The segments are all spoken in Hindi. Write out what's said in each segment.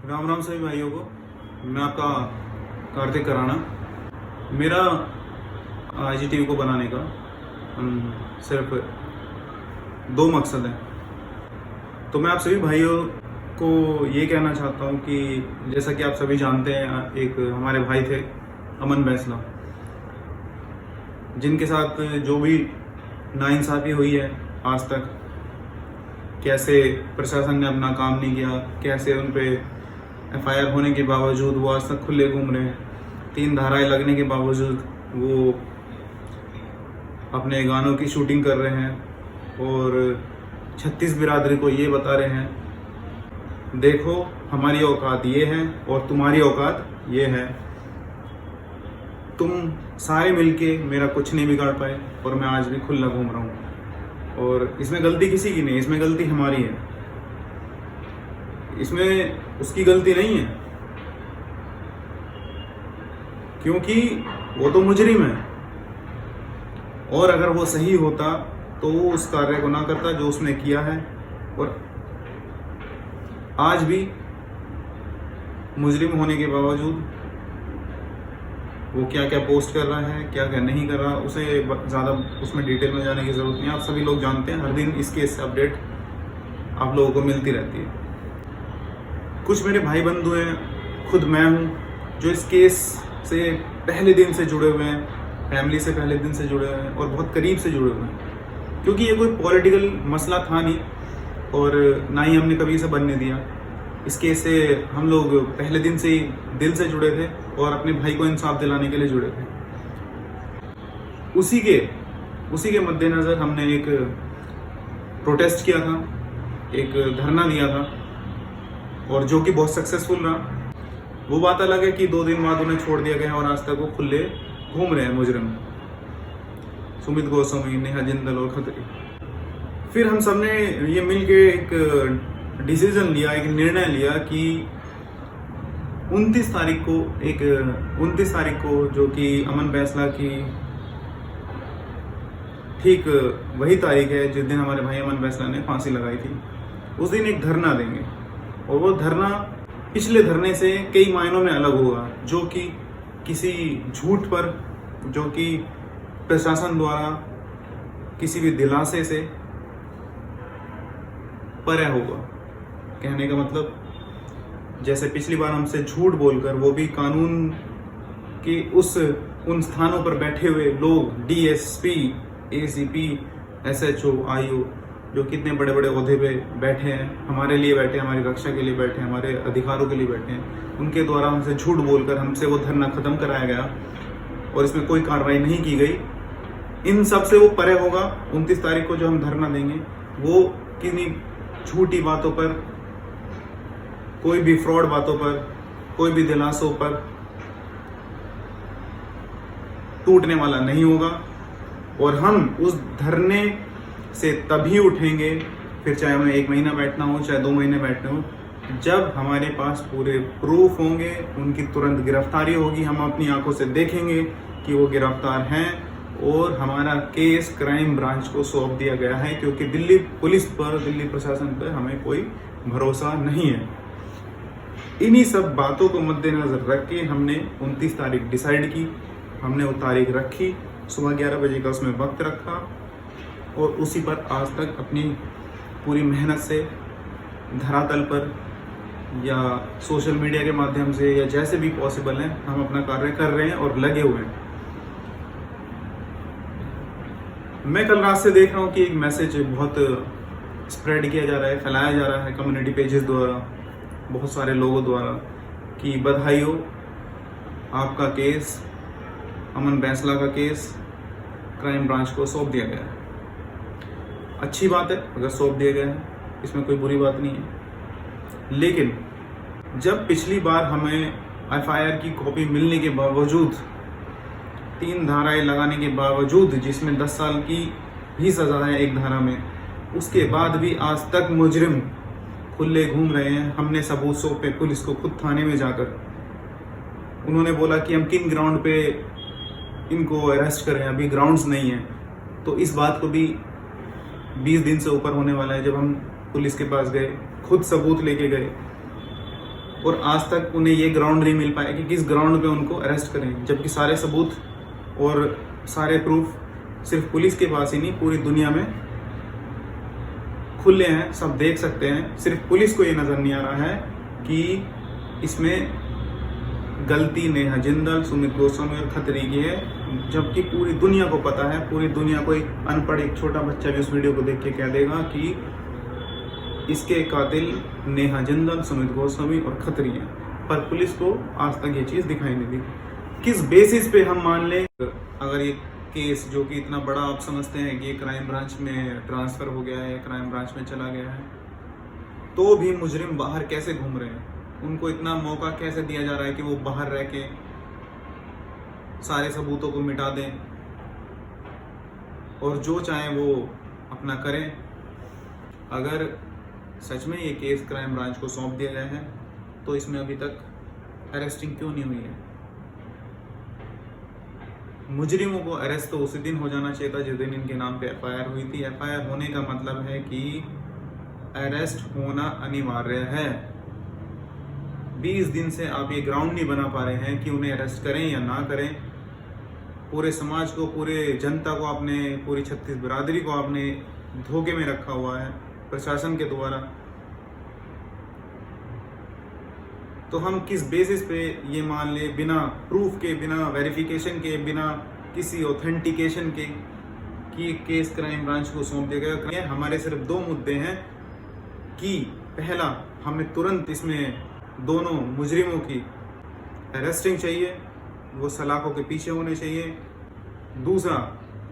राम राम सभी भाइयों को। मैं आपका कार्तिक कराना। मेरा IGTV को बनाने का सिर्फ दो मकसद हैं। तो मैं आप सभी भाइयों को ये कहना चाहता हूँ कि जैसा कि आप सभी जानते हैं, एक हमारे भाई थे अमन बैंसला, जिनके साथ जो भी नाइंसाफ़ी हुई है आज तक, कैसे प्रशासन ने अपना काम नहीं किया, कैसे उन पे FIR होने के बावजूद वो आज तक खुले घूम रहे हैं, 3 धाराएं लगने के बावजूद वो अपने गानों की शूटिंग कर रहे हैं और 36 बिरादरी को ये बता रहे हैं, देखो हमारी औकात ये है और तुम्हारी औकात ये है। तुम सारे मिलके मेरा कुछ नहीं बिगाड़ पाए और मैं आज भी खुला घूम रहा हूँ। और इसमें गलती किसी की नहीं, इसमें गलती हमारी है, इसमें उसकी गलती नहीं है, क्योंकि वो तो मुजरिम है। और अगर वो सही होता तो वो उस कार्य को ना करता जो उसने किया है। और आज भी मुजरिम होने के बावजूद वो क्या क्या पोस्ट कर रहा है, क्या क्या नहीं कर रहा, उसे ज़्यादा उसमें डिटेल में जाने की ज़रूरत नहीं है। आप सभी लोग जानते हैं, हर दिन इस केस से अपडेट आप लोगों को मिलती रहती है। कुछ मेरे भाई बंधु हैं, खुद मैं हूँ, जो इस केस से पहले दिन से जुड़े हुए हैं, फैमिली से पहले दिन से जुड़े हुए हैं और बहुत करीब से जुड़े हुए हैं। क्योंकि ये कोई पॉलिटिकल मसला था नहीं और ना ही हमने कभी इसे बनने दिया। इस केस से हम लोग पहले दिन से ही दिल से जुड़े थे और अपने भाई को इंसाफ दिलाने के लिए जुड़े थे। उसी के मद्देनज़र हमने एक प्रोटेस्ट किया था, एक धरना दिया था और जो कि बहुत सक्सेसफुल रहा। वो बात अलग है कि 2 दिन बाद उन्हें छोड़ दिया गया और आज तक वो खुले घूम रहे हैं मुजरिम, सुमित गोस्वामी, नेहा जिंदल और खत्री। फिर हम सब ने ये मिल के एक डिसीजन लिया, एक निर्णय लिया कि 29 तारीख को जो कि अमन बैंसला की ठीक वही तारीख है जिस दिन हमारे भाई अमन बैंसला ने फांसी लगाई थी, उस दिन एक धरना देंगे। और वो धरना पिछले धरने से कई मायनों में अलग होगा, जो कि किसी झूठ पर, जो कि प्रशासन द्वारा किसी भी दिलासे से परे होगा। कहने का मतलब, जैसे पिछली बार हमसे झूठ बोलकर, वो भी कानून के उन स्थानों पर बैठे हुए लोग, DSP, ACP, SHO, IO, जो कितने बड़े बड़े ओहदे पे बैठे हैं, हमारे लिए बैठे हैं, हमारी रक्षा के लिए बैठे हैं, हमारे अधिकारों के लिए बैठे हैं, उनके द्वारा हमसे झूठ बोलकर हमसे वो धरना खत्म कराया गया और इसमें कोई कार्रवाई नहीं की गई। इन सब से वो परे होगा। 29 तारीख को जो हम धरना देंगे वो किन्हीं झूठी बातों पर, कोई भी फ्रॉड बातों पर, कोई भी दिलासों पर टूटने वाला नहीं होगा। और हम उस धरने से तभी उठेंगे, फिर चाहे हमें 1 महीना बैठना हो, चाहे 2 महीने बैठना हो, जब हमारे पास पूरे प्रूफ होंगे, उनकी तुरंत गिरफ्तारी होगी, हम अपनी आंखों से देखेंगे कि वो गिरफ्तार हैं और हमारा केस क्राइम ब्रांच को सौंप दिया गया है। क्योंकि दिल्ली पुलिस पर, दिल्ली प्रशासन पर हमें कोई भरोसा नहीं है। इन्हीं सब बातों को मद्देनजर रख के हमने 29 तारीख डिसाइड की। हमने वो तारीख रखी, सुबह 11 बजे का उसमें वक्त रखा और उसी पर आज तक अपनी पूरी मेहनत से धरातल पर या सोशल मीडिया के माध्यम से या जैसे भी पॉसिबल है हम अपना कार्य कर रहे हैं और लगे हुए हैं। मैं कल रात से देख रहा हूँ कि एक मैसेज बहुत स्प्रेड किया जा रहा है, फैलाया जा रहा है कम्युनिटी पेजेस द्वारा, बहुत सारे लोगों द्वारा, कि बधाई हो, आपका केस, अमन बैंसला का केस क्राइम ब्रांच को सौंप दिया गया है। अच्छी बात है अगर सौंप दिया गया है, इसमें कोई बुरी बात नहीं है। लेकिन जब पिछली बार हमें FIR की कॉपी मिलने के बावजूद, 3 धाराएं लगाने के बावजूद, जिसमें 10 साल की भी सज़ा है एक धारा में, उसके बाद भी आज तक मुजरिम खुले घूम रहे हैं। हमने सबूत सौंपे पुलिस को, खुद थाने में जाकर। उन्होंने बोला कि हम किन ग्राउंड पे इनको अरेस्ट करें, अभी ग्राउंड्स नहीं है। तो इस बात को भी 20 दिन से ऊपर होने वाला है जब हम पुलिस के पास गए, खुद सबूत लेके गए और आज तक उन्हें ये ग्राउंड नहीं मिल पाया कि किस ग्राउंड पे उनको अरेस्ट करें, जबकि सारे सबूत और सारे प्रूफ सिर्फ पुलिस के पास ही नहीं पूरी दुनिया में खुले हैं, सब देख सकते हैं। सिर्फ पुलिस को ये नज़र नहीं आ रहा है कि इसमें गलती नेहा जिंदल, सुमित गोस्वामी और खत्री की है, जबकि पूरी दुनिया को पता है। पूरी दुनिया को एक अनपढ़ एक छोटा बच्चा भी उस वीडियो को देख के कह देगा कि इसके कातिल नेहा जिंदल, सुमित गोस्वामी और खत्री हैं, पर पुलिस को आज तक ये चीज़ दिखाई नहीं दी। किस बेसिस पे हम मान लें अगर ये केस जो कि इतना बड़ा आप समझते हैं कि ये क्राइम ब्रांच में ट्रांसफ़र हो गया है, क्राइम ब्रांच में चला गया है, तो भी मुजरिम बाहर कैसे घूम रहे हैं? उनको इतना मौका कैसे दिया जा रहा है कि वो बाहर रह के सारे सबूतों को मिटा दें और जो चाहें वो अपना करें? अगर सच में ये केस क्राइम ब्रांच को सौंप दिया गया है तो इसमें अभी तक अरेस्टिंग क्यों नहीं हुई है? मुजरिमों को अरेस्ट तो उसी दिन हो जाना चाहिए था जिस दिन इनके नाम पे एफआईआर हुई थी। एफआईआर होने का मतलब है कि अरेस्ट होना अनिवार्य है। 20 दिन से आप ये ग्राउंड नहीं बना पा रहे हैं कि उन्हें अरेस्ट करें या ना करें। पूरे समाज को, पूरे जनता को आपने, पूरी 36 बिरादरी को आपने धोखे में रखा हुआ है प्रशासन के द्वारा। तो हम किस बेसिस पे ये मान ले, बिना प्रूफ के, बिना वेरिफिकेशन के, बिना किसी ऑथेंटिकेशन के, कि केस क्राइम ब्रांच को सौंप दिया गया? हमारे सिर्फ 2 मुद्दे हैं कि पहला, हमें तुरंत इसमें दोनों मुजरिमों की अरेस्टिंग चाहिए, वो सलाखों के पीछे होने चाहिए। दूसरा,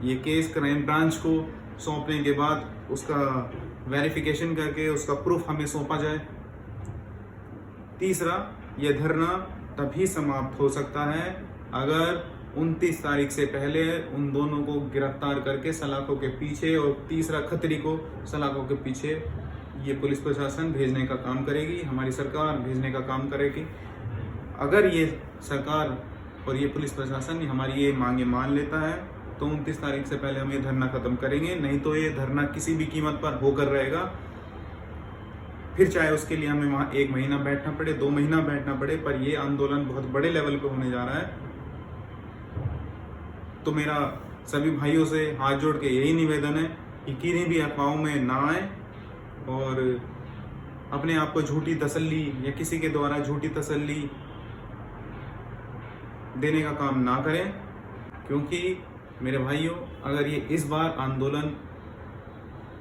ये केस क्राइम ब्रांच को सौंपने के बाद उसका वेरिफिकेशन करके उसका प्रूफ हमें सौंपा जाए। तीसरा, ये धरना तभी समाप्त हो सकता है अगर 29 तारीख से पहले उन दोनों को गिरफ्तार करके सलाखों के पीछे, और तीसरा खत्री को सलाखों के पीछे ये पुलिस प्रशासन भेजने का काम करेगी, हमारी सरकार भेजने का काम करेगी। अगर ये सरकार और ये पुलिस प्रशासन हमारी ये मांगे मान लेता है तो 29 तारीख से पहले हम ये धरना ख़त्म करेंगे, नहीं तो ये धरना किसी भी कीमत पर होकर रहेगा। फिर चाहे उसके लिए हमें वहाँ 1 महीना बैठना पड़े, 2 महीना बैठना पड़े, पर ये आंदोलन बहुत बड़े लेवल पे होने जा रहा है। तो मेरा सभी भाइयों से हाथ जोड़ के यही निवेदन है कि किन्हीं भी अफवाहों में ना आए और अपने आप को झूठी तसल्ली या किसी के द्वारा झूठी तसल्ली देने का काम ना करें, क्योंकि मेरे भाइयों, अगर ये इस बार आंदोलन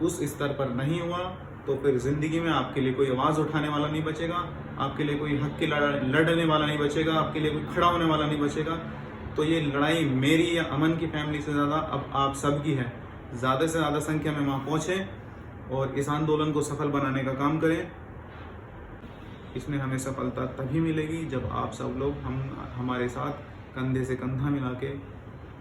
उस स्तर पर नहीं हुआ तो फिर ज़िंदगी में आपके लिए कोई आवाज़ उठाने वाला नहीं बचेगा, आपके लिए कोई हक की लड़ने वाला नहीं बचेगा, आपके लिए कोई खड़ा होने वाला नहीं बचेगा। तो ये लड़ाई मेरी या अमन की फैमिली से ज़्यादा अब आप सबकी है। ज़्यादा से ज़्यादा संख्या में वहाँ पहुँचें और इस आंदोलन को सफल बनाने का काम करें। इसमें हमें सफलता तभी मिलेगी जब आप सब लोग हमारे साथ कंधे से कंधा मिला के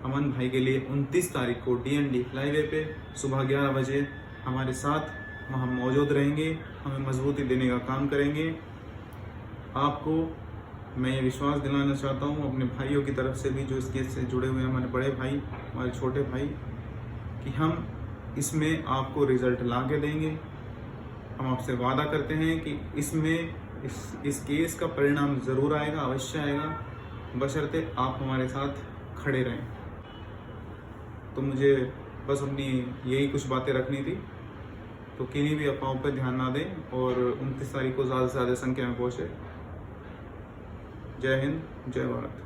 अमन भाई के लिए 29 तारीख को DND फ्लाईवे पे सुबह 11 बजे हमारे साथ वहाँ मौजूद रहेंगे, हमें मजबूती देने का काम करेंगे। आपको मैं ये विश्वास दिलाना चाहता हूँ अपने भाइयों की तरफ से भी जो इस केस से जुड़े हुए हैं, हमारे बड़े भाई, हमारे छोटे भाई, कि हम इसमें आपको रिज़ल्ट ला के देंगे। हम आपसे वादा करते हैं कि इसमें इस केस का परिणाम ज़रूर आएगा, अवश्य आएगा, बशर्ते आप हमारे साथ खड़े रहें। तो मुझे बस अपनी यही कुछ बातें रखनी थी। तो किन्हीं भी अफवाहों पर ध्यान ना दें और 29 तारीख को ज़्यादा से ज़्यादा संख्या में पहुँचे। जय हिंद, जय भारत।